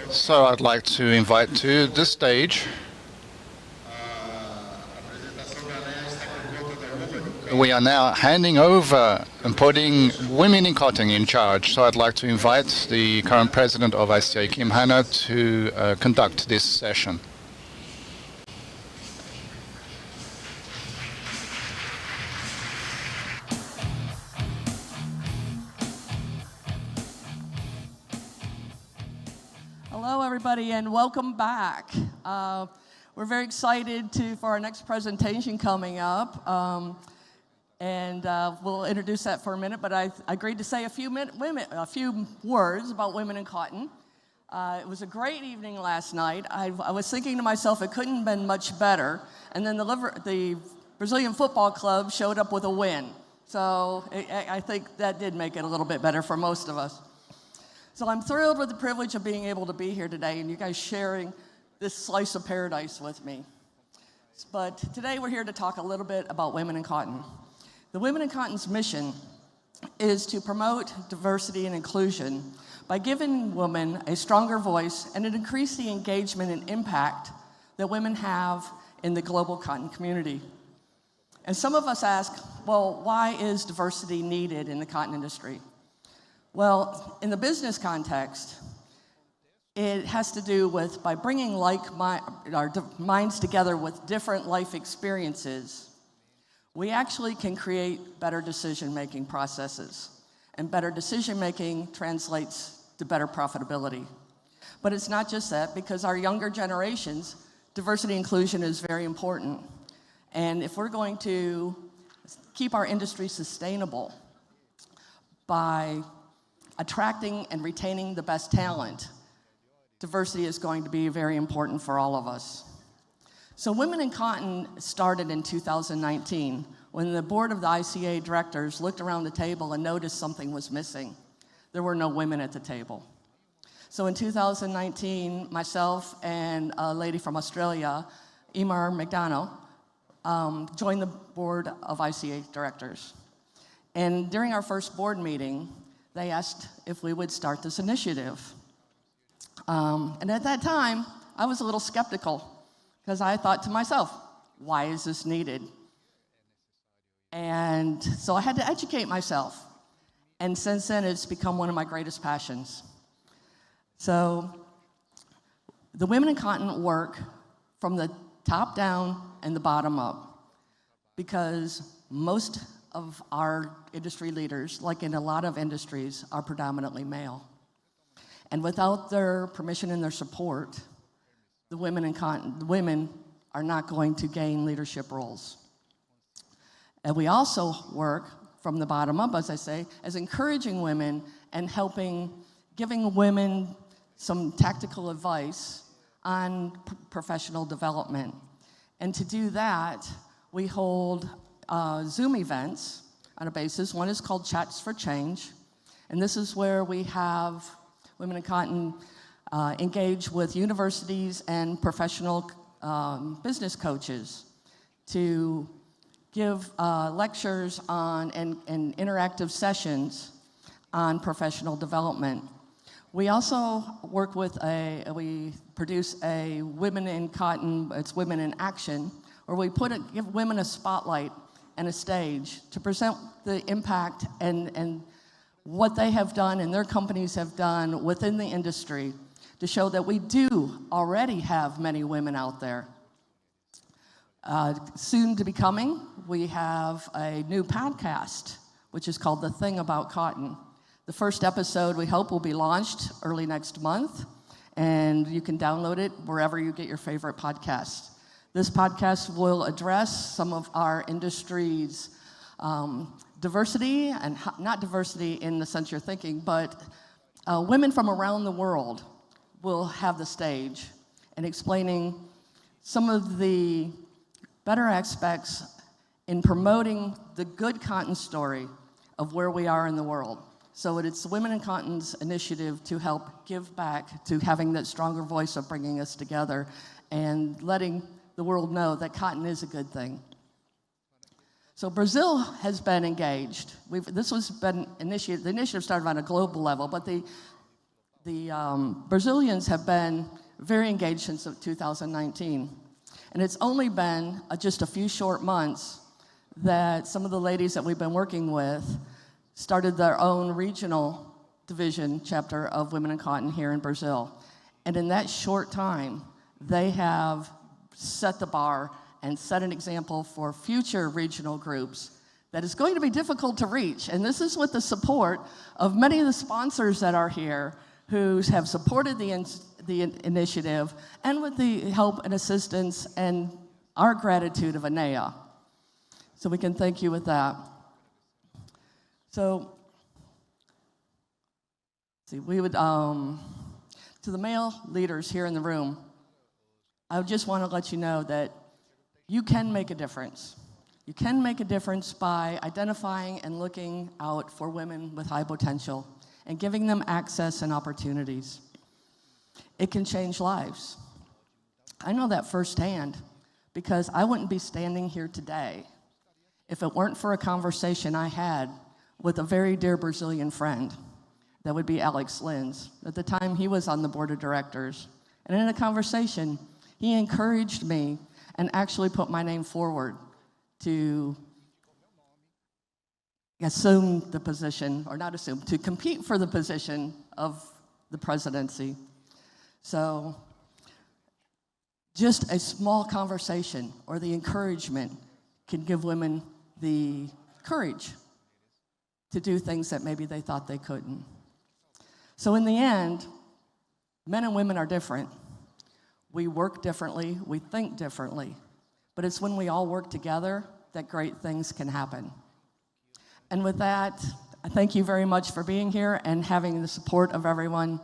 So I'd like to invite to the stage. We are now handing over and putting women in cotton in charge. So I'd like to invite the current president of ICA, Kim Hanna, to conduct this session. Hello, everybody, and welcome back. We're very excited for our next presentation coming up, and we'll introduce that for a minute. But I agreed to say a few words about women in cotton. It was a great evening last night. I was thinking to myself, it couldn't have been much better. And then the Brazilian Football Club showed up with a win. So I think that did make it a little bit better for most of us. So I'm thrilled with the privilege of being able to be here today and you guys sharing this slice of paradise with me. But today we're here to talk a little bit about women in cotton. The Women in Cotton's mission is to promote diversity and inclusion by giving women a stronger voice and to increase the engagement and impact that women have in the global cotton community. And some of us ask, well, why is diversity needed in the cotton industry? Well, in the business context, it has to do with by bringing our minds together with different life experiences, we actually can create better decision-making processes. And better decision-making translates to better profitability. But it's not just that, because our younger generations, diversity and inclusion is very important. And if we're going to keep our industry sustainable by attracting and retaining the best talent, diversity is going to be very important for all of us. So Women in Cotton started in 2019 when the board of the ICA directors looked around the table and noticed something was missing. There were no women at the table. So in 2019, myself and a lady from Australia, Emer McDonough, joined the board of ICA directors. And during our first board meeting, they asked if we would start this initiative. And at that time, I was a little skeptical because I thought to myself, why is this needed? And so I had to educate myself. And since then, it's become one of my greatest passions. So the Women in Cotton work from the top down and the bottom up because most of our industry leaders, like in a lot of industries, are predominantly male. And without their permission and their support, the women are not going to gain leadership roles. And we also work from the bottom up, as I say, as encouraging women and giving women some tactical advice on professional development. And to do that, we hold Zoom events on a basis. One is called Chats for Change, and this is where we have Women in Cotton engage with universities and professional business coaches to give lectures on and interactive sessions on professional development. We also work with we produce a Women in Cotton, it's Women in Action, where we give women a spotlight and a stage to present the impact and what they have done and their companies have done within the industry to show that we do already have many women out there. Soon to be coming, we have a new podcast, which is called The Thing About Cotton. The first episode, we hope, will be launched early next month, and you can download it wherever you get your favorite podcasts. This podcast will address some of our industry's diversity, and not diversity in the sense you're thinking, but women from around the world will have the stage and explaining some of the better aspects in promoting the good cotton story of where we are in the world. So it's Women in Cotton's initiative to help give back to having that stronger voice of bringing us together and letting the world know that cotton is a good thing. So Brazil has been engaged. The initiative started on a global level, but The Brazilians have been very engaged since 2019. And it's only been just a few short months that some of the ladies that we've been working with started their own regional division chapter of Women in Cotton here in Brazil. And in that short time, they have set the bar and set an example for future regional groups that is going to be difficult to reach. And this is with the support of many of the sponsors that are here who have supported the initiative, and with the help and assistance and our gratitude of ANEA. So we can thank you with that. So, see, we would, to the male leaders here in the room, I would just want to let you know that you can make a difference. You can make a difference by identifying and looking out for women with high potential and giving them access and opportunities. It can change lives. I know that firsthand because I wouldn't be standing here today if it weren't for a conversation I had with a very dear Brazilian friend. That would be Alex Lins. At the time, he was on the board of directors. And in a conversation, he encouraged me and actually put my name forward to assume the position, or not assume, to compete for the position of the presidency. So just a small conversation or the encouragement can give women the courage to do things that maybe they thought they couldn't. So in the end, men and women are different. We work differently, we think differently, but it's when we all work together that great things can happen. And with that, I thank you very much for being here and having the support of everyone.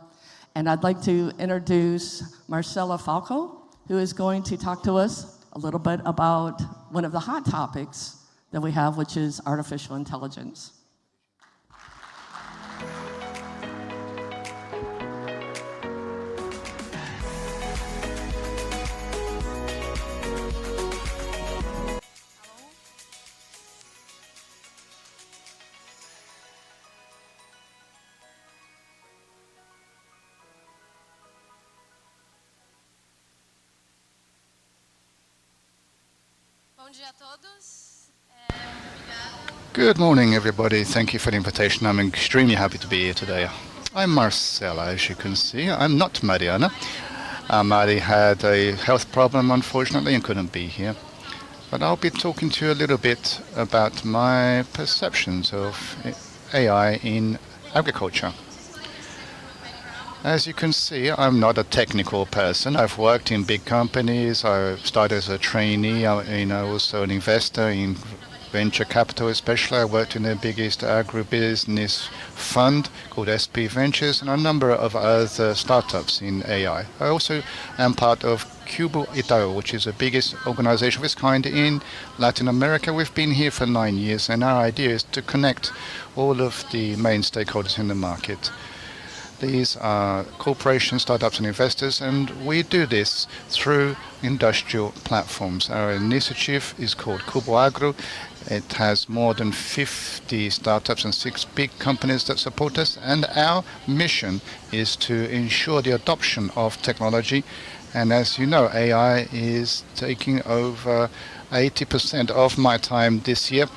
And I'd like to introduce Marcela Falco, who is going to talk to us a little bit about one of the hot topics that we have, which is artificial intelligence. Good morning, everybody. Thank you for the invitation. I'm extremely happy to be here today. I'm Marcela, as you can see. I'm not Mariana. Mari had a health problem, unfortunately, and couldn't be here. But I'll be talking to you a little bit about my perceptions of AI in agriculture. As you can see, I'm not a technical person. I've worked in big companies. I started as a trainee, also an investor in venture capital especially. I worked in the biggest agribusiness fund called SP Ventures and a number of other startups in AI. I also am part of Cubo Itaú, which is the biggest organization of its kind in Latin America. We've been here for 9 years, and our idea is to connect all of the main stakeholders in the market. These are corporations, startups, and investors, and we do this through industrial platforms. Our initiative is called Cubo Agro. It has more than 50 startups and 6 big companies that support us, and our mission is to ensure the adoption of technology. And as you know, AI is taking over 80% of my time this year.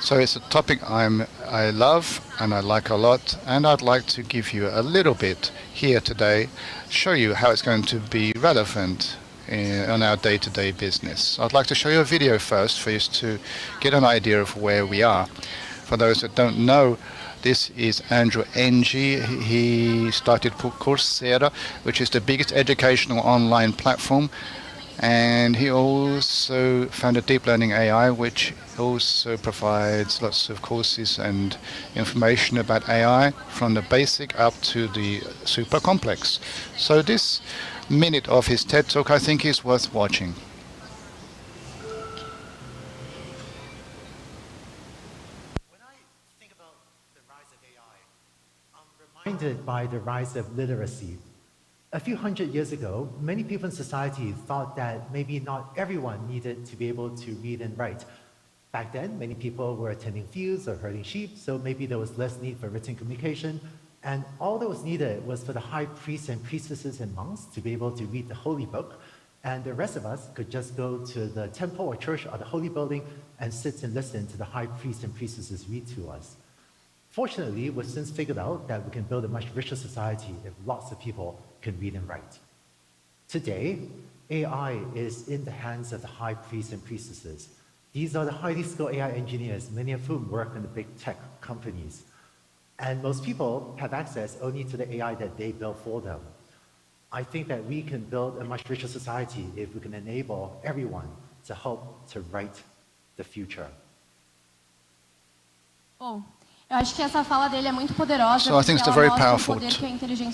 So it's a topic I love and I like a lot, and I'd like to give you a little bit here today, show you how it's going to be relevant on our day-to-day business. I'd like to show you a video first for you to get an idea of where we are. For those that don't know, this is Andrew Ng. He started Coursera, which is the biggest educational online platform. And he also founded Deep Learning AI, which also provides lots of courses and information about AI from the basic up to the super complex. So this minute of his TED Talk, I think, is worth watching. When I think about the rise of AI, I'm reminded by the rise of literacy. A few hundred years ago, many people in society thought that maybe not everyone needed to be able to read and write. Back then, many people were attending fields or herding sheep, so maybe there was less need for written communication. And all that was needed was for the high priests and priestesses and monks to be able to read the holy book, and the rest of us could just go to the temple or church or the holy building and sit and listen to the high priests and priestesses read to us. Fortunately, we've since figured out that we can build a much richer society if lots of people can read and write. Today, AI is in the hands of the high priests and priestesses. These are the highly skilled AI engineers, many of whom work in the big tech companies. And most people have access only to the AI that they build for them. I think that we can build a much richer society if we can enable everyone to help to write the future. Bom, eu acho que essa fala dele é muito poderosa. So I think it's a very powerful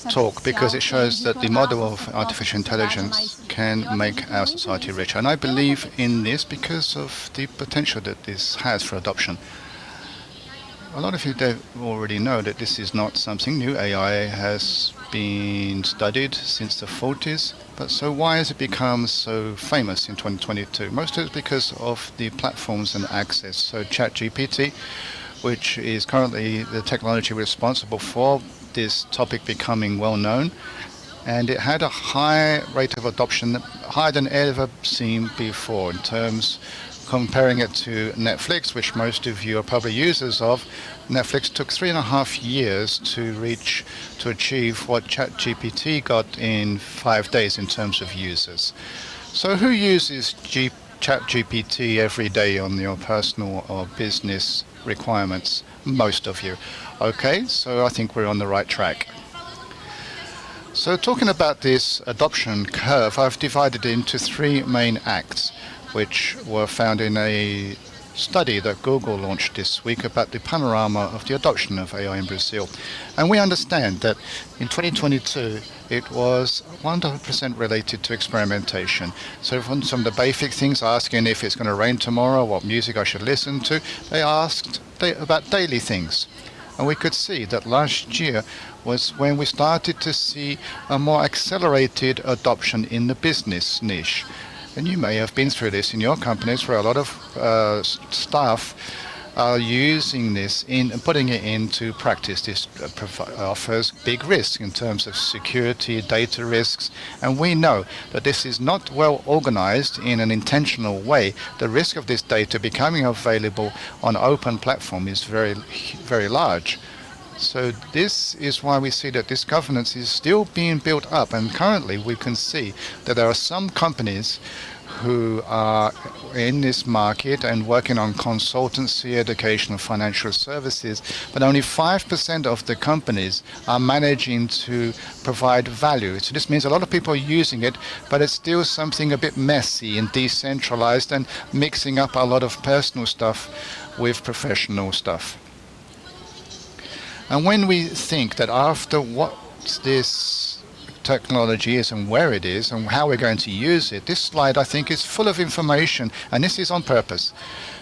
talk because it artificial shows that the model of nossa artificial sociedade intelligence mais rica. can Eu make acredito our muito society nisso. richer. And I believe in this because of the potential that this has for adoption. A lot of you already know that this is not something new. AI has been studied since the 40s, but so why has it become so famous in 2022? Most of it because of the platforms and access. So ChatGPT, which is currently the technology responsible for this topic becoming well known, and it had a high rate of adoption, higher than ever seen before in terms comparing it to Netflix, which most of you are probably users of. Netflix took 3.5 years to achieve what ChatGPT got in 5 days in terms of users. So who uses ChatGPT every day on your personal or business requirements? Most of you. Okay, so I think we're on the right track. So talking about this adoption curve, I've divided it into 3 main acts, which were found in a study that Google launched this week about the panorama of the adoption of AI in Brazil. And we understand that in 2022, it was 100% related to experimentation. So from some of the basic things, asking if it's going to rain tomorrow, what music I should listen to, they asked about daily things. And we could see that last year was when we started to see a more accelerated adoption in the business niche. And you may have been through this in your companies where a lot of staff are using this in putting it into practice. This offers big risks in terms of security, data risks, and we know that this is not well organized in an intentional way. The risk of this data becoming available on open platform is very, very large. So this is why we see that this governance is still being built up, and currently we can see that there are some companies who are in this market and working on consultancy, educational, financial services, but only 5% of the companies are managing to provide value. So this means a lot of people are using it, but it's still something a bit messy and decentralized and mixing up a lot of personal stuff with professional stuff. And when we think that after what this technology is and where it is and how we're going to use it, this slide I think is full of information, and this is on purpose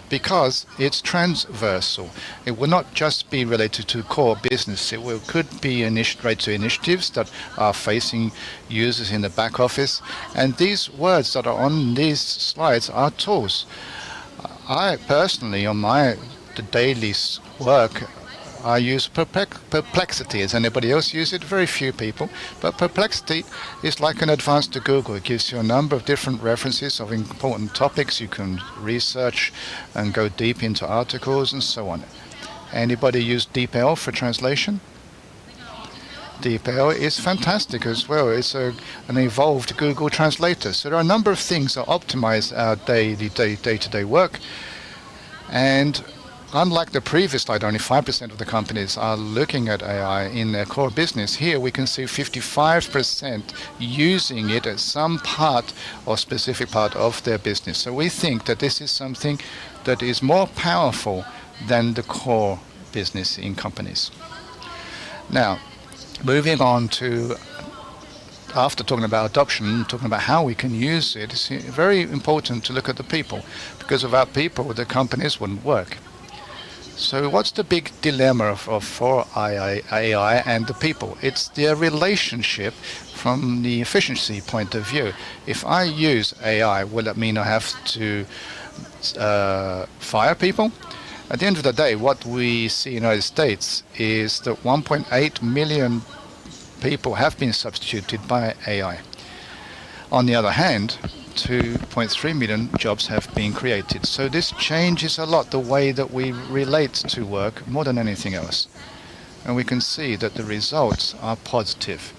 because it's transversal. It will not just be related to core business. Could be related to initiatives that are facing users in the back office, and these words that are on these slides are tools. I personally, on the daily work, I use Perplexity. Does anybody else use it? Very few people. But Perplexity is like an advance to Google. It gives you a number of different references of important topics. You can research and go deep into articles and so on. Anybody use DeepL for translation? DeepL is fantastic as well. It's an evolved Google translator. So there are a number of things that optimize our day-to-day work. And unlike the previous slide, only 5% of the companies are looking at AI in their core business. Here we can see 55% using it as some part or specific part of their business. So we think that this is something that is more powerful than the core business in companies. Now, moving on to, after talking about adoption, talking about how we can use it, it's very important to look at the people, because without people, the companies wouldn't work. So what's the big dilemma for AI and the people? It's their relationship from the efficiency point of view. If I use AI, will it mean I have to fire people? At the end of the day, what we see in the United States is that 1.8 million people have been substituted by AI. On the other hand, 2.3 million jobs have been created. So this changes a lot the way that we relate to work more than anything else. And we can see that the results are positive.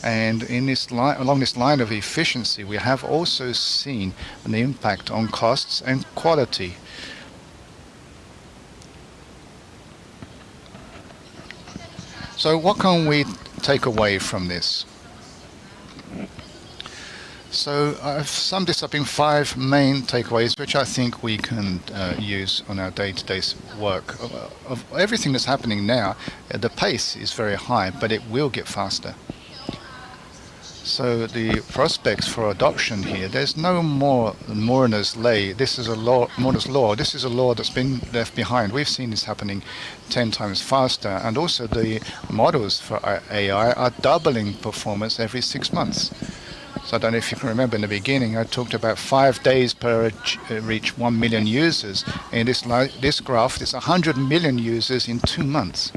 And in along this line of efficiency, we have also seen an impact on costs and quality. So what can we take away from this? So I've summed this up in 5 main takeaways, which I think we can use on our day-to-day work. Of everything that's happening now, the pace is very high, but it will get faster. So the prospects for adoption here, there's no more Moore's law. This is a law, Moore's law. This is a law that's been left behind. We've seen this happening 10 times faster, and also the models for AI are doubling performance every 6 months. So I don't know if you can remember in the beginning, I talked about 5 days per reach 1 million users. In this graph, there's 100 million users in 2 months.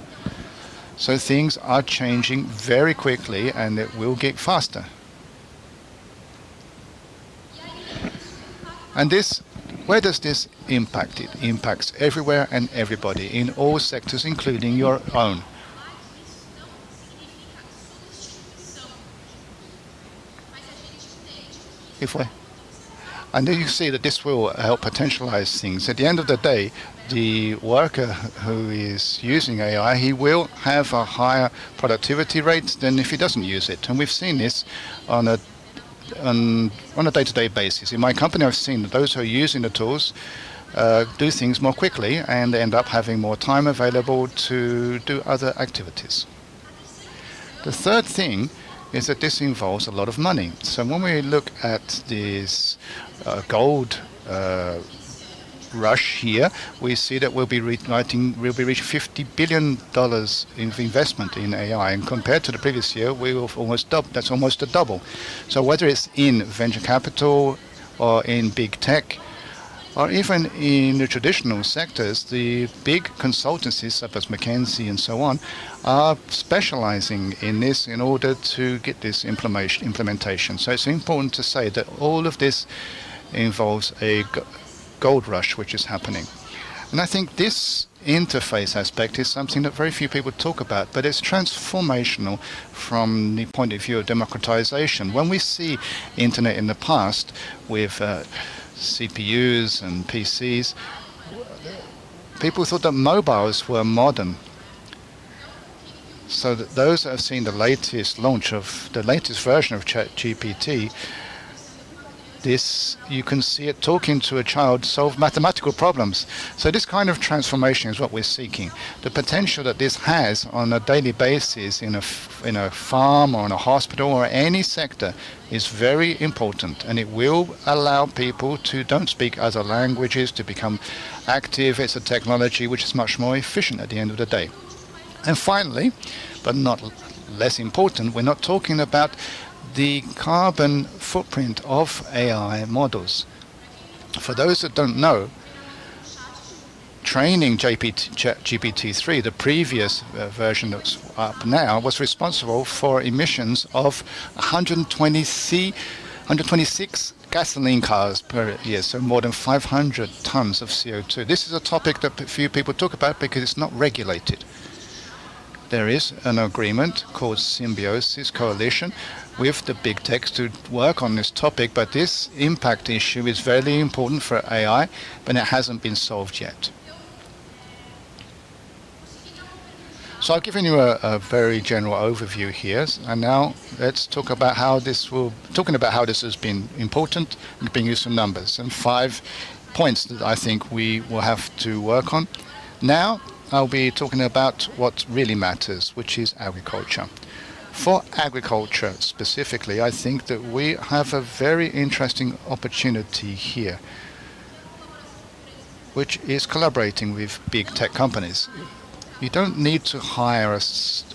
So things are changing very quickly, and it will get faster. And this, where does this impact? It impacts everywhere and everybody in all sectors, including your own. And then you see that this will help potentialize things. At the end of the day, the worker who is using AI, he will have a higher productivity rate than if he doesn't use it. And we've seen this on a day-to-day basis. In my company, I've seen that those who are using the tools do things more quickly and end up having more time available to do other activities. The third thing is that this involves a lot of money. So when we look at this gold rush here, we see that we'll be reaching $50 billion in investment in AI, and compared to the previous year, we will almost double. That's almost a double. So whether it's in venture capital or in big tech, or even in the traditional sectors, the big consultancies such as McKinsey and so on are specializing in this in order to get this implementation. So it's important to say that all of this involves a gold rush which is happening. And I think this interface aspect is something that very few people talk about, but it's transformational from the point of view of democratization. When we see internet in the past with CPUs and PCs, people thought that mobiles were modern. So that those that have seen the latest version of ChatGPT, this, you can see it talking to a child solve mathematical problems. So this kind of transformation is what we're seeking. The potential that this has on a daily basis in a farm or in a hospital or any sector is very important, and it will allow people to don't speak other languages to become active. It's a technology which is much more efficient at the end of the day. And finally, but not less important, we're not talking about the carbon footprint of AI models. For those that don't know, training GPT-3, the previous version that's up now, was responsible for emissions of 126 gasoline cars per year, so more than 500 tons of CO2. This is a topic that few people talk about because it's not regulated. There is an agreement called Symbiosis Coalition with the big techs to work on this topic, but this impact issue is very important for AI, but it hasn't been solved yet. So I've given you a very general overview here, and now let's talk about how this has been important and being used some numbers, and 5 points that I think we will have to work on. Now I'll be talking about what really matters, which is agriculture. For agriculture specifically, I think that we have a very interesting opportunity here, which is collaborating with big tech companies. You don't need to hire an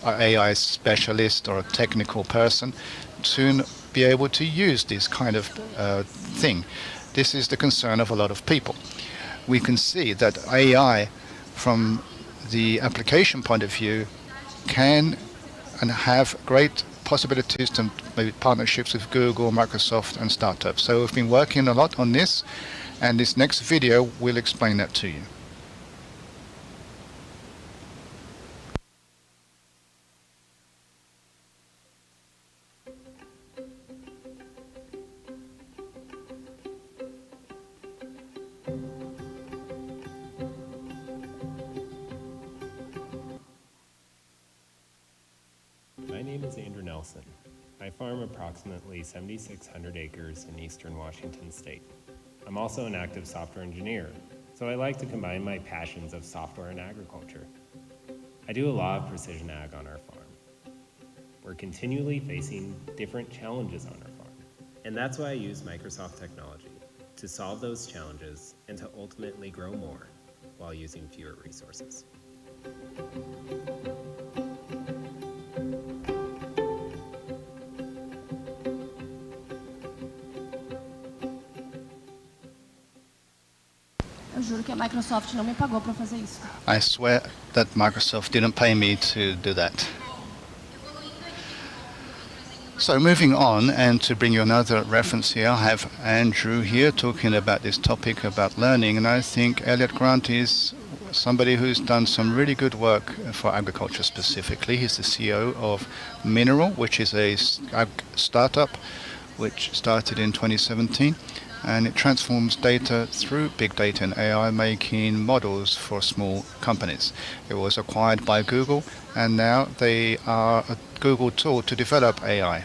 AI specialist or a technical person to be able to use this kind of thing. This is the concern of a lot of people. We can see that AI from the application point of view, can and have great possibilities to maybe partnerships with Google, Microsoft, and startups. So we've been working a lot on this, and this next video will explain that to you. My name is Andrew Nelson. I farm approximately 7,600 acres in eastern Washington state. I'm also an active software engineer, so I like to combine my passions of software and agriculture. I do a lot of precision ag on our farm. We're continually facing different challenges on our farm, and that's why I use Microsoft technology to solve those challenges and to ultimately grow more while using fewer resources. Eu juro que a Microsoft não me pagou para fazer isso. I swear that Microsoft didn't pay me to do that. So moving on, and to bring you another reference here, I have Andrew here talking about this topic about learning, and I think Elliot Grant is somebody who's done some really good work for agriculture specifically. He's the CEO of Mineral, which is a startup which started in 2017, and it transforms data through big data and AI, making models for small companies. It was acquired by Google, and now they are a Google tool to develop AI.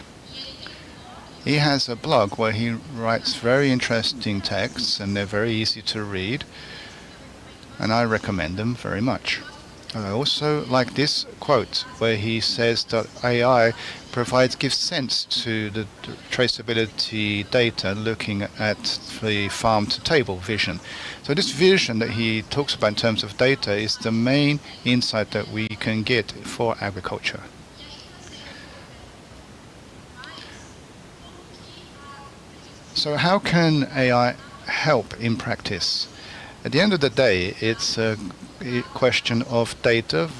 He has a blog where he writes very interesting texts, and they're very easy to read, and I recommend them very much. I also like this quote where he says that AI gives sense to the traceability data, looking at the farm-to-table vision. So this vision that he talks about in terms of data is the main insight that we can get for agriculture. So how can AI help in practice? At the end of the day, it's a question of data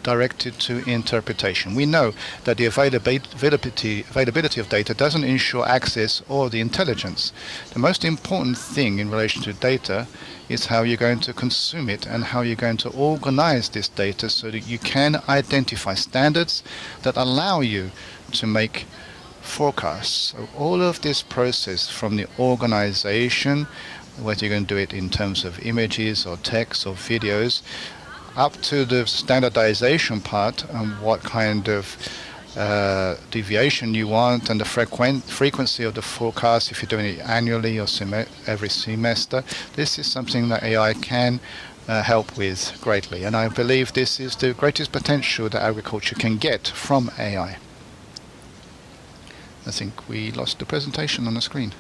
directed to interpretation. We know that the availability of data doesn't ensure access or the intelligence. The most important thing in relation to data is how you're going to consume it and how you're going to organize this data so that you can identify standards that allow you to make forecasts. So all of this process, from the organization, whether you're going to do it in terms of images or text or videos, up to the standardization part and what kind of deviation you want and the frequency of the forecast, if you're doing it annually or every semester. This is something that AI can help with greatly, and I believe this is the greatest potential that agriculture can get from AI. I think we lost the presentation on the screen.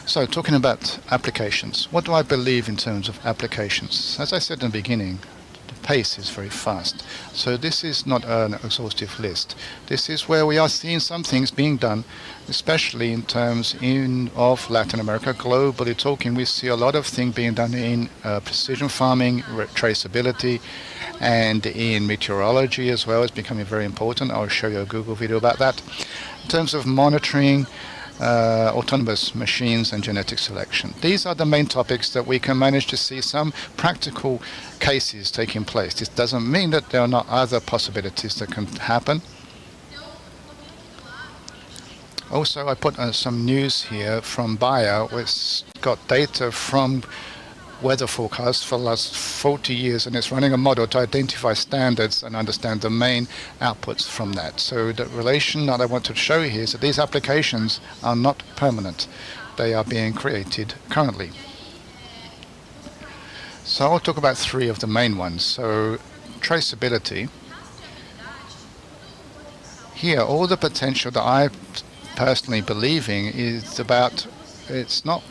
So talking about applications, what do I believe in terms of applications? As I said in the beginning, the pace is very fast. So this is not an exhaustive list. This is where we are seeing some things being done, especially in terms of Latin America. Globally talking, we see a lot of things being done in precision farming, traceability, and in meteorology as well. It's becoming very important. I'll show you a Google video about that. In terms of monitoring, autonomous machines and genetic selection. These are the main topics that we can manage to see some practical cases taking place. This doesn't mean that there are not other possibilities that can happen. Also, I put some news here from Bayer, which got data from weather forecasts for the last 40 years, and it's running a model to identify standards and understand the main outputs from that. So the relation that I want to show here is that these applications are not permanent. They are being created currently. So I'll talk about three of the main ones. So traceability. Here, all the potential that I personally believe in is about it's not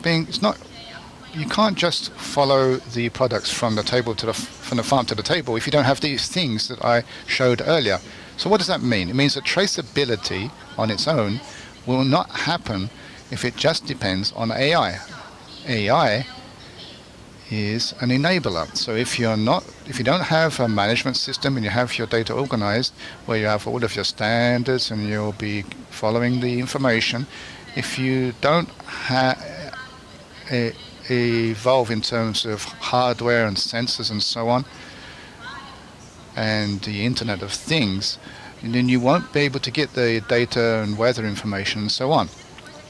you can't just follow the products from the table to from the farm to the table if you don't have these things that I showed earlier. So what does that mean? It means that traceability on its own will not happen if it just depends on AI. AI is an enabler. So if you don't have a management system and you have your data organized where you have all of your standards and you'll be following the information, if you don't evolve in terms of hardware and sensors and so on, and the Internet of Things, then you won't be able to get the data and weather information and so on.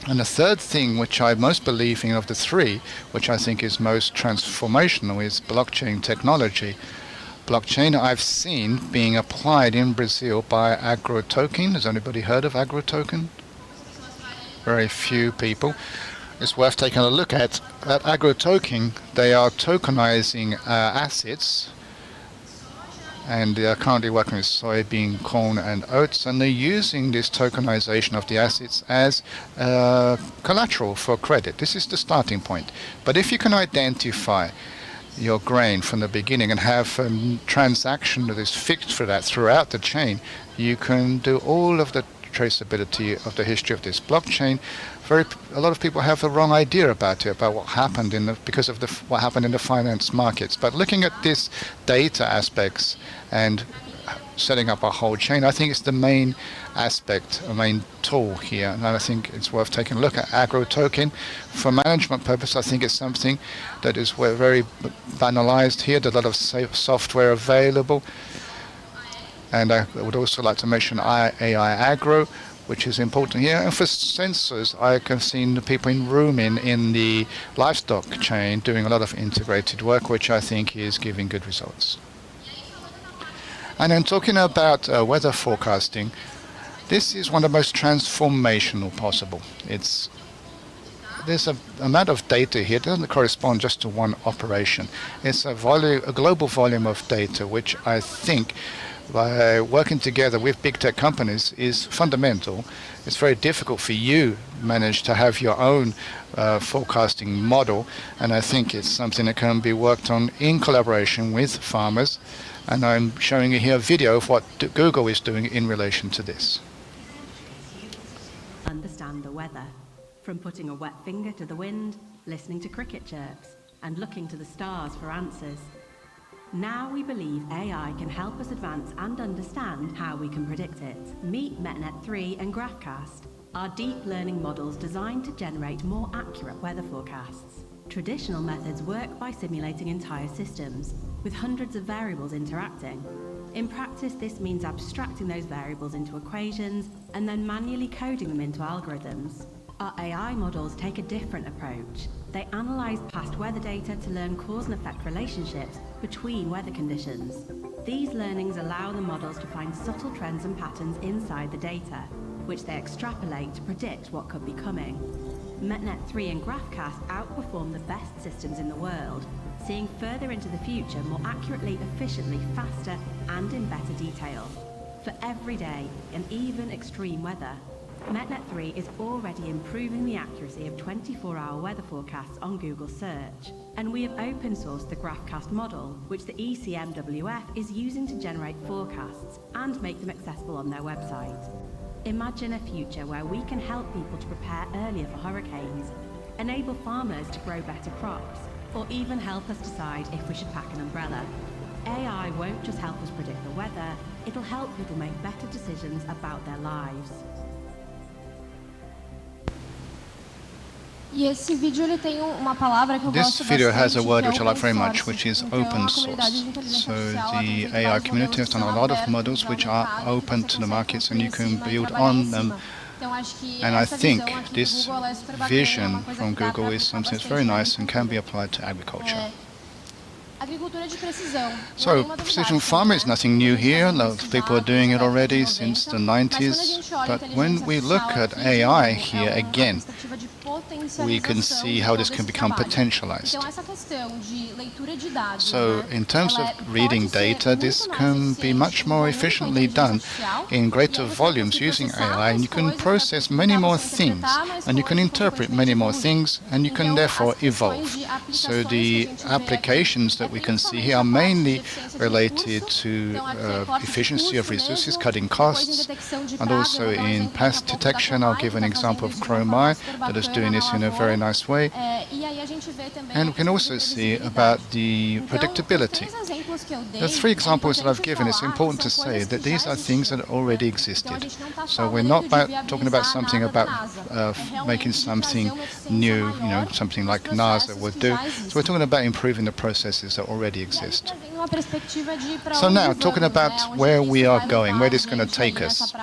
And the third thing, which I most believe in of the three, which I think is most transformational, is blockchain technology. Blockchain I've seen being applied in Brazil by AgroToken. Has anybody heard of AgroToken? Very few people. It's worth taking a look at. At AgroToken, they are tokenizing assets, and they are currently working with soybean, corn, and oats, and they're using this tokenization of the assets as collateral for credit. This is the starting point. But if you can identify your grain from the beginning and have a transaction that is fixed for that throughout the chain, you can do all of the traceability of the history of this blockchain. A lot of people have the wrong idea about it, about what happened because of what happened in the finance markets. But looking at this data aspects and setting up a whole chain, I think it's the main aspect, a main tool here. And I think it's worth taking a look at AgroToken. For management purpose, I think it's something that is very banalized here. There's a lot of software available. And I would also like to mention AI Agro, which is important here. And for sensors, I have seen the people in the livestock chain doing a lot of integrated work, which I think is giving good results. And then talking about weather forecasting, this is one of the most transformational possible. There's an amount of data here. It doesn't correspond just to one operation. It's a global volume of data, which I think by working together with big tech companies is fundamental. It's very difficult for you to manage to have your own forecasting model, and I think it's something that can be worked on in collaboration with farmers. And I'm showing you here a video of what Google is doing in relation to this. Understand the weather, from putting a wet finger to the wind, listening to cricket chirps, and looking to the stars for answers. Now we believe AI can help us advance and understand how we can predict it. Meet MetNet 3 and GraphCast, our deep learning models designed to generate more accurate weather forecasts. Traditional methods work by simulating entire systems, with hundreds of variables interacting. In practice, this means abstracting those variables into equations and then manually coding them into algorithms. Our AI models take a different approach. They analyze past weather data to learn cause and effect relationships between weather conditions. These learnings allow the models to find subtle trends and patterns inside the data, which they extrapolate to predict what could be coming. MetNet 3 and GraphCast outperform the best systems in the world, seeing further into the future more accurately, efficiently, faster, and in better detail. For everyday and even extreme weather, MetNet 3 is already improving the accuracy of 24-hour weather forecasts on Google Search. And we have open-sourced the GraphCast model, which the ECMWF is using to generate forecasts and make them accessible on their website. Imagine a future where we can help people to prepare earlier for hurricanes, enable farmers to grow better crops, or even help us decide if we should pack an umbrella. AI won't just help us predict the weather, it'll help people make better decisions about their lives. E esse vídeo ele tem uma palavra que eu This gosto video has a bastante, word que é which I like open very much, source. which is Então, open a comunidade de source. inteligência So artificial ela tem the feito AI vários community modelos has que done a são lot of abertos models para o which are mercado, que open você to the consegue markets, and you construir em can cima e build trabalhar em on them. cima. Então, acho que And I essa think visão aqui do this Google ela é super bacana, é vision uma coisa from que dá Google para is aplicar something that's bastante very na nice and can be agricultura. applied to agriculture. Agricultura de precisão. So, precision farming is nothing new here. A lot of people are doing it already since the 90s. But when we look at AI here again, we can see how this can become potentialized. Então, essa questão de leitura So in terms of reading data, this can be much more efficiently done in greater volumes using AI, and you can process many more things, and you can interpret many more things, and you can therefore evolve. So the applications that we can see here are mainly related to efficiency of resources, cutting costs, and also in pest detection. I'll give an example of Chromai that is doing this in a very nice way. And we can also see about the predictability. The 3 examples that I've given, it's important to say that these are things that already existed. So we're not talking about something about making something new, something like NASA would do. So we're talking about improving the processes that already exist. So now, talking about where we are going, where this is going to take us.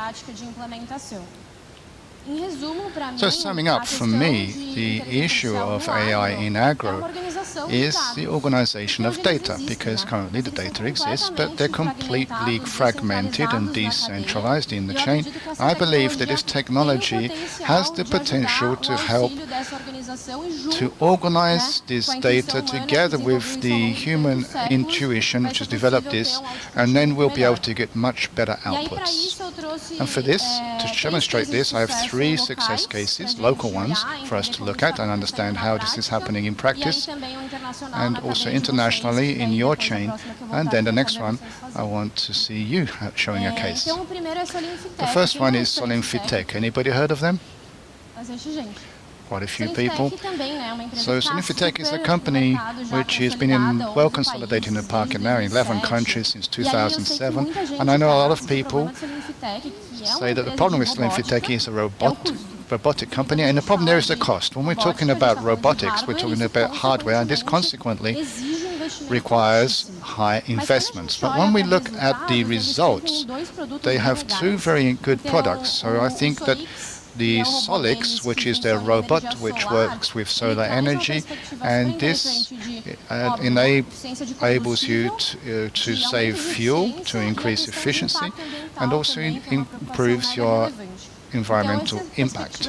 So summing up, for me, the issue of AI in agro is the organization of data, because currently the data exists, but they're completely fragmented and decentralized in the chain. I believe that this technology has the potential to help to organize this data together with the human intuition which has developed this, and then we'll be able to get much better outputs. And for this, to demonstrate this, I have 3 success cases, local ones, for us to look at and understand how this is happening in practice, and also internationally in your chain. And then the next one, I want to see you showing a case. The first one is Solinfitec. Anybody heard of them? Quite a few people. So Solinfitec is a company which has been well consolidated in the market now in 11 countries since 2007. And I know a lot of people say that the problem with Solinfitec is a robotic company, and the problem there is the cost. When we're talking about robotics, we're talking about hardware, and this consequently requires high investments. But when we look at the results, they have 2 very good products. So I think that the Solix, which is their robot which works with solar energy, and this enables you to save fuel, to increase efficiency, and also improves your environmental impact.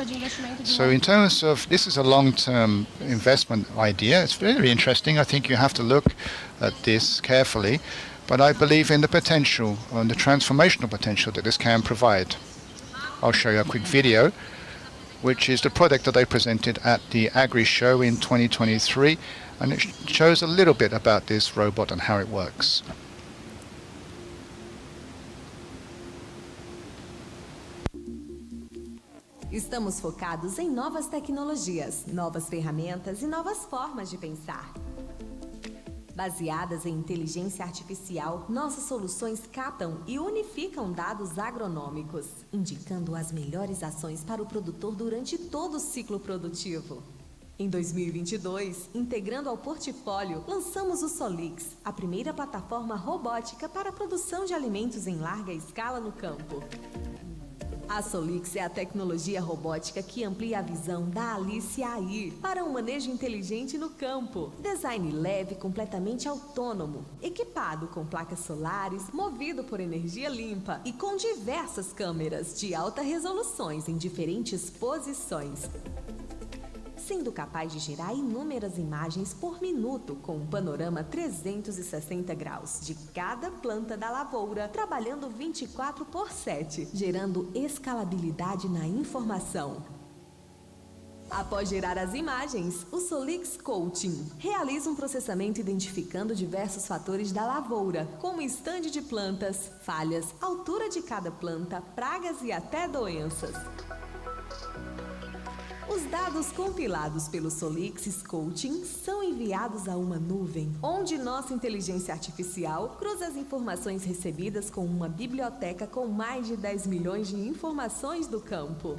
So in terms of, this is a long-term investment idea. It's very interesting. I think you have to look at this carefully, but I believe in the potential, and the transformational potential that this can provide. I'll show you a quick video, which is the product that they presented at the Agri Show in 2023, and it shows a little bit about this robot and how it works. Estamos focados em novas tecnologias, novas ferramentas e novas formas de pensar. Baseadas em inteligência artificial, nossas soluções captam e unificam dados agronômicos, indicando as melhores ações para o produtor durante todo o ciclo produtivo. Em 2022, integrando ao portfólio, lançamos o Solix, a primeira plataforma robótica para a produção de alimentos em larga escala no campo. A Solix é a tecnologia robótica que amplia a visão da Alice AI para um manejo inteligente no campo. Design leve, completamente autônomo, equipado com placas solares, movido por energia limpa e com diversas câmeras de alta resolução em diferentes posições, sendo capaz de gerar inúmeras imagens por minuto com um panorama 360 graus de cada planta da lavoura, trabalhando 24/7, gerando escalabilidade na informação. Após gerar as imagens, o Solix Coaching realiza um processamento identificando diversos fatores da lavoura, como estande de plantas, falhas, altura de cada planta, pragas e até doenças. Os dados compilados pelo Solix Coaching são enviados a uma nuvem, onde nossa inteligência artificial cruza as informações recebidas com uma biblioteca com mais de 10 milhões de informações do campo.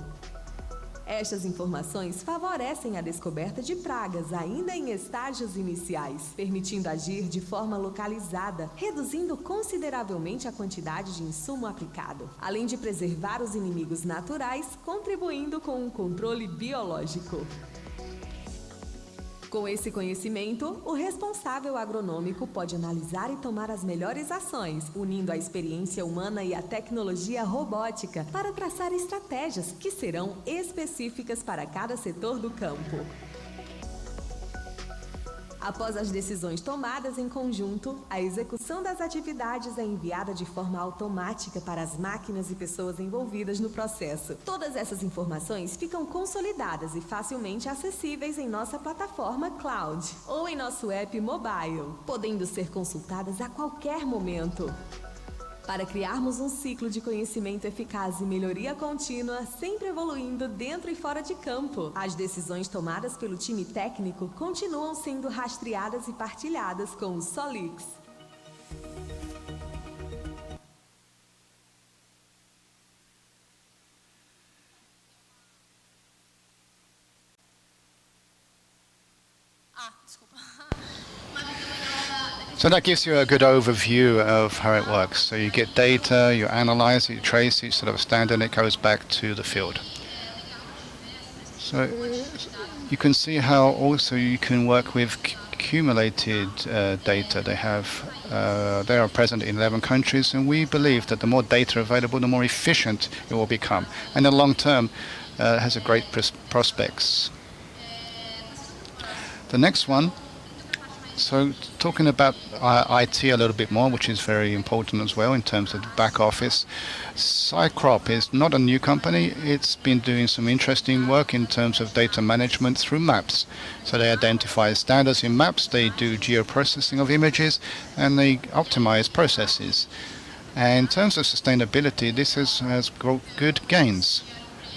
Estas informações favorecem a descoberta de pragas ainda em estágios iniciais, permitindo agir de forma localizada, reduzindo consideravelmente a quantidade de insumo aplicado, além de preservar os inimigos naturais, contribuindo com um controle biológico. Com esse conhecimento, o responsável agronômico pode analisar e tomar as melhores ações, unindo a experiência humana e a tecnologia robótica para traçar estratégias que serão específicas para cada setor do campo. Após as decisões tomadas em conjunto, a execução das atividades é enviada de forma automática para as máquinas e pessoas envolvidas no processo. Todas essas informações ficam consolidadas e facilmente acessíveis em nossa plataforma cloud ou em nosso app mobile, podendo ser consultadas a qualquer momento. Para criarmos um ciclo de conhecimento eficaz e melhoria contínua, sempre evoluindo dentro e fora de campo, as decisões tomadas pelo time técnico continuam sendo rastreadas e partilhadas com o Solix. So that gives you a good overview of how it works. So you get data, you analyze it, you trace it, sort of stand, and it goes back to the field. So you can see how also you can work with accumulated data. They are present in 11 countries, and we believe that the more data available, the more efficient it will become. And in the long term, has a great prospects. The next one. So talking about IT a little bit more, which is very important as well in terms of the back office. Cycrop is not a new company. It's been doing some interesting work in terms of data management through maps. So they identify standards in maps, they do geoprocessing of images, and they optimize processes. And in terms of sustainability, this has good gains.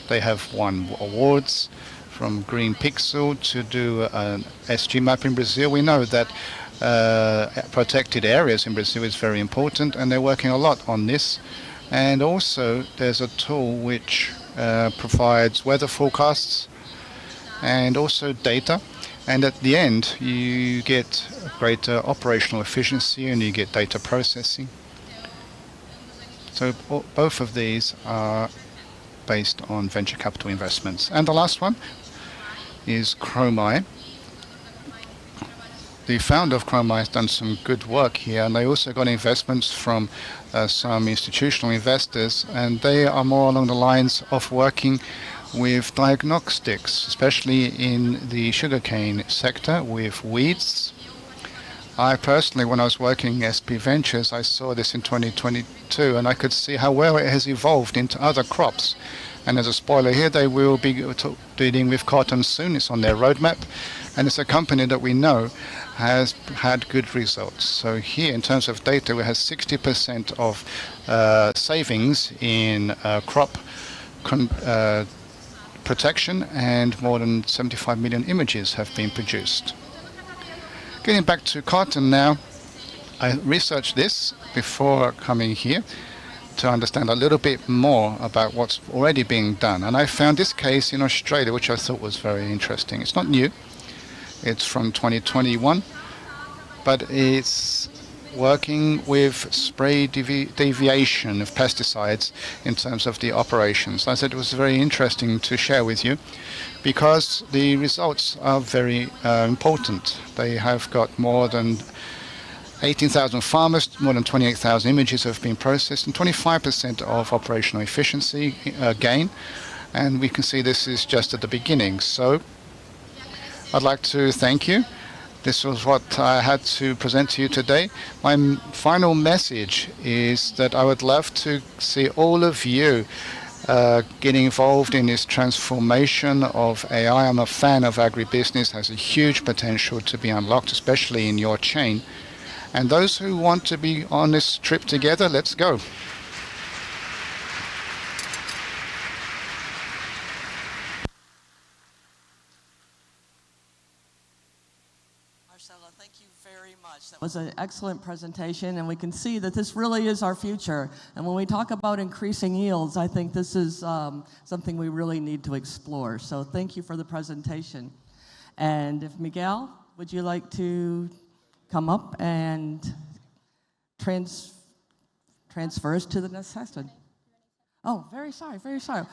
They have won awards from Green Pixel to do an SG map in Brazil. We know that protected areas in Brazil is very important, and they're working a lot on this. And also there's a tool which provides weather forecasts and also data. And at the end, you get greater operational efficiency and you get data processing. So both of these are based on venture capital investments. And the last one is Chromeye. The founder of Chromeye has done some good work here, and they also got investments from some institutional investors, and they are more along the lines of working with diagnostics, especially in the sugarcane sector with weeds. I personally, when I was working in SP Ventures, I saw this in 2022, and I could see how well it has evolved into other crops. And as a spoiler here, they will be dealing with cotton soon. It's on their roadmap. And it's a company that we know has had good results. So here, in terms of data, we have 60% of savings in crop protection, and more than 75 million images have been produced. Getting back to cotton now, I researched this before coming here to understand a little bit more about what's already being done. And I found this case in Australia, which I thought was very interesting. It's not new. It's from 2021, but it's working with spray deviation of pesticides in terms of the operations. I said it was very interesting to share with you because the results are very important. They have got more than 18,000 farmers, more than 28,000 images have been processed, and 25% of operational efficiency gain. And we can see this is just at the beginning. So I'd like to thank you. This was what I had to present to you today. My final message is that I would love to see all of you getting involved in this transformation of AI. I'm a fan of agribusiness. It has a huge potential to be unlocked, especially in your chain. And those who want to be on this trip together, let's go. Marcella, thank you very much. That was an excellent presentation, and we can see that this really is our future. And when we talk about increasing yields, I think this is something we really need to explore. So thank you for the presentation. And if Miguel, would you like to come up and transfer us to the next session? Oh, very sorry, very sorry.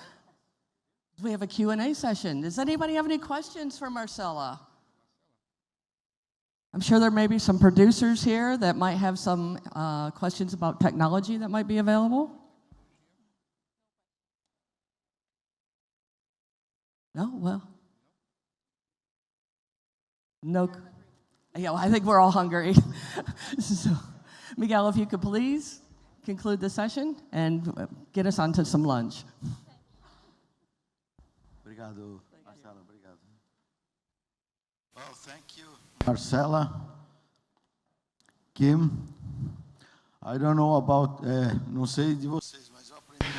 We have a Q&A session. Does anybody have any questions for Marcella? I'm sure there may be some producers here that might have some questions about technology that might be available. No? Well, no. Yeah, well, I think we're all hungry. So, Miguel, if you could please conclude the session and get us onto some lunch. Obrigado, Marcela. Obrigado. Well, thank you, Marcela. Kim, I don't know about, não sei de vocês, mas eu aprendi.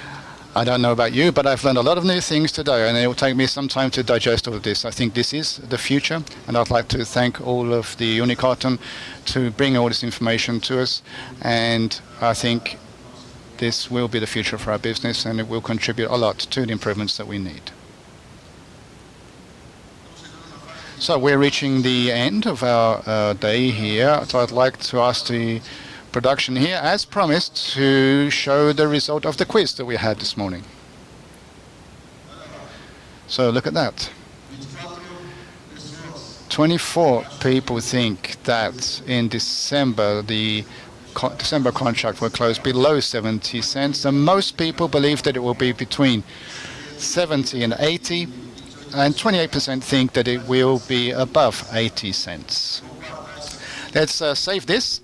I don't know about you, but I've learned a lot of new things today, and it will take me some time to digest all of this. I think this is the future, and I'd like to thank all of the Unicarton to bring all this information to us, and I think this will be the future for our business, and it will contribute a lot to the improvements that we need. So we're reaching the end of our day here, so I'd like to ask the production here, as promised, to show the result of the quiz that we had this morning. So look at that. 24 people think that in December the December contract will close below 70 cents, and most people believe that it will be between 70 and 80, and 28% think that it will be above 80 cents. Let's save this,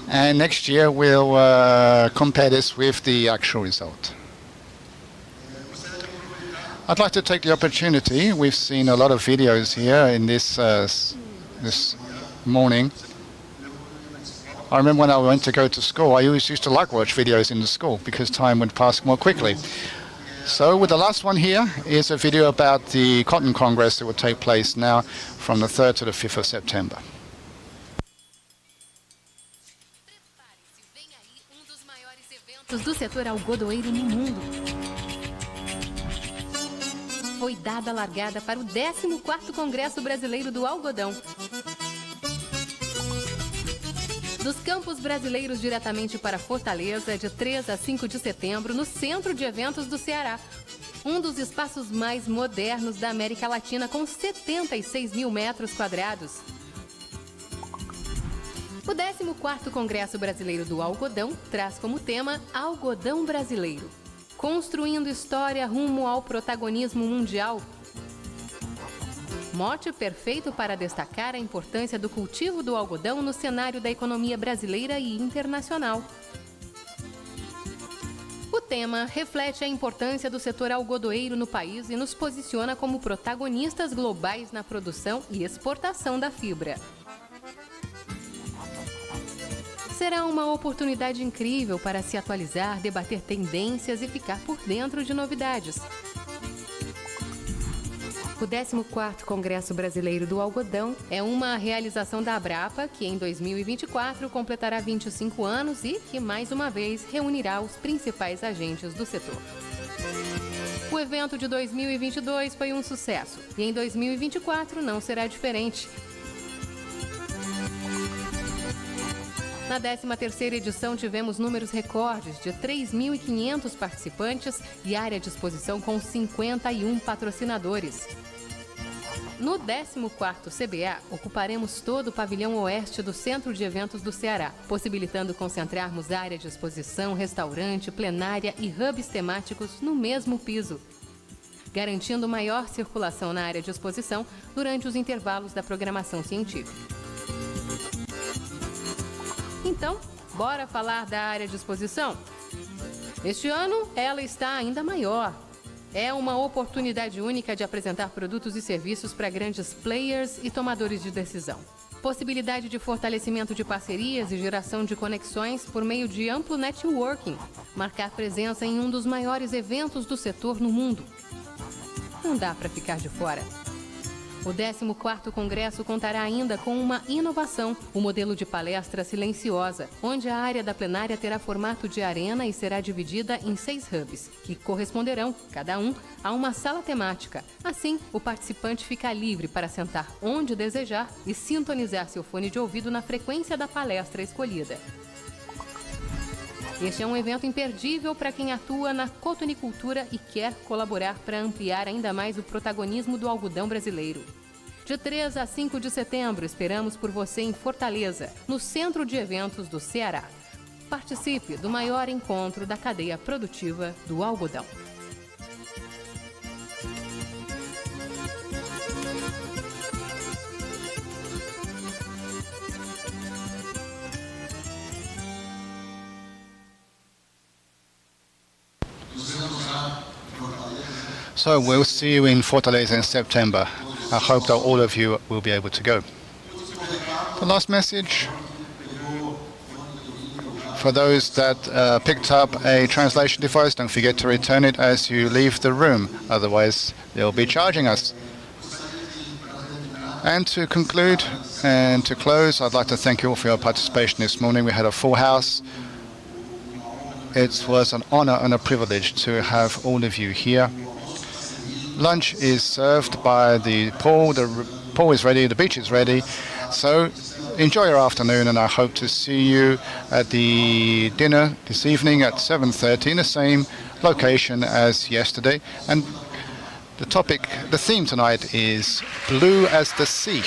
and next year we'll compare this with the actual result. I'd like to take the opportunity. We've seen a lot of videos here in this morning. I remember when I went to go to school, I always used to like watch videos in the school because time would pass more quickly. So with the last one here is a video about the Cotton Congress that will take place now from the 3rd to the 5th of September. Do setor algodoeiro no mundo. Foi dada a largada para o 14º Congresso Brasileiro do Algodão. Dos campos brasileiros diretamente para Fortaleza, de 3 a 5 de setembro, no Centro de Eventos do Ceará. Um dos espaços mais modernos da América Latina, com 76 mil metros quadrados. O 14º Congresso Brasileiro do Algodão traz como tema Algodão Brasileiro, construindo história rumo ao protagonismo mundial. Mote perfeito para destacar a importância do cultivo do algodão no cenário da economia brasileira e internacional. O tema reflete a importância do setor algodoeiro no país e nos posiciona como protagonistas globais na produção e exportação da fibra. Será uma oportunidade incrível para se atualizar, debater tendências e ficar por dentro de novidades. O 14º Congresso Brasileiro do Algodão é uma realização da Abrapa, que em 2024 completará 25 anos e que, mais uma vez, reunirá os principais agentes do setor. O evento de 2022 foi um sucesso e em 2024 não será diferente. Na 13ª edição tivemos números recordes de 3.500 participantes e área de exposição com 51 patrocinadores. No 14º CBA, ocuparemos todo o pavilhão oeste do Centro de Eventos do Ceará, possibilitando concentrarmos área de exposição, restaurante, plenária e hubs temáticos no mesmo piso, garantindo maior circulação na área de exposição durante os intervalos da programação científica. Então, bora falar da área de exposição? Este ano, ela está ainda maior. É uma oportunidade única de apresentar produtos e serviços para grandes players e tomadores de decisão. Possibilidade de fortalecimento de parcerias e geração de conexões por meio de amplo networking. Marcar presença em um dos maiores eventos do setor no mundo. Não dá para ficar de fora. O 14º Congresso contará ainda com uma inovação, o modelo de palestra silenciosa, onde a área da plenária terá formato de arena e será dividida em 6 hubs, que corresponderão, cada um, a uma sala temática. Assim, o participante fica livre para sentar onde desejar e sintonizar seu fone de ouvido na frequência da palestra escolhida. Este é um evento imperdível para quem atua na cotonicultura e quer colaborar para ampliar ainda mais o protagonismo do algodão brasileiro. De 3 a 5 de setembro, esperamos por você em Fortaleza, no Centro de Eventos do Ceará. Participe do maior encontro da cadeia produtiva do algodão. So we'll see you in Fortaleza in September. I hope that all of you will be able to go. The last message, for those that picked up a translation device, don't forget to return it as you leave the room. Otherwise, they'll be charging us. And to conclude and to close, I'd like to thank you all for your participation this morning. We had a full house. It was an honor and a privilege to have all of you here. Lunch is served by the pool. The pool is ready, the beach is ready. So enjoy your afternoon, and I hope to see you at the dinner this evening at 7:30 in the same location as yesterday. And the theme tonight is Blue as the Sea.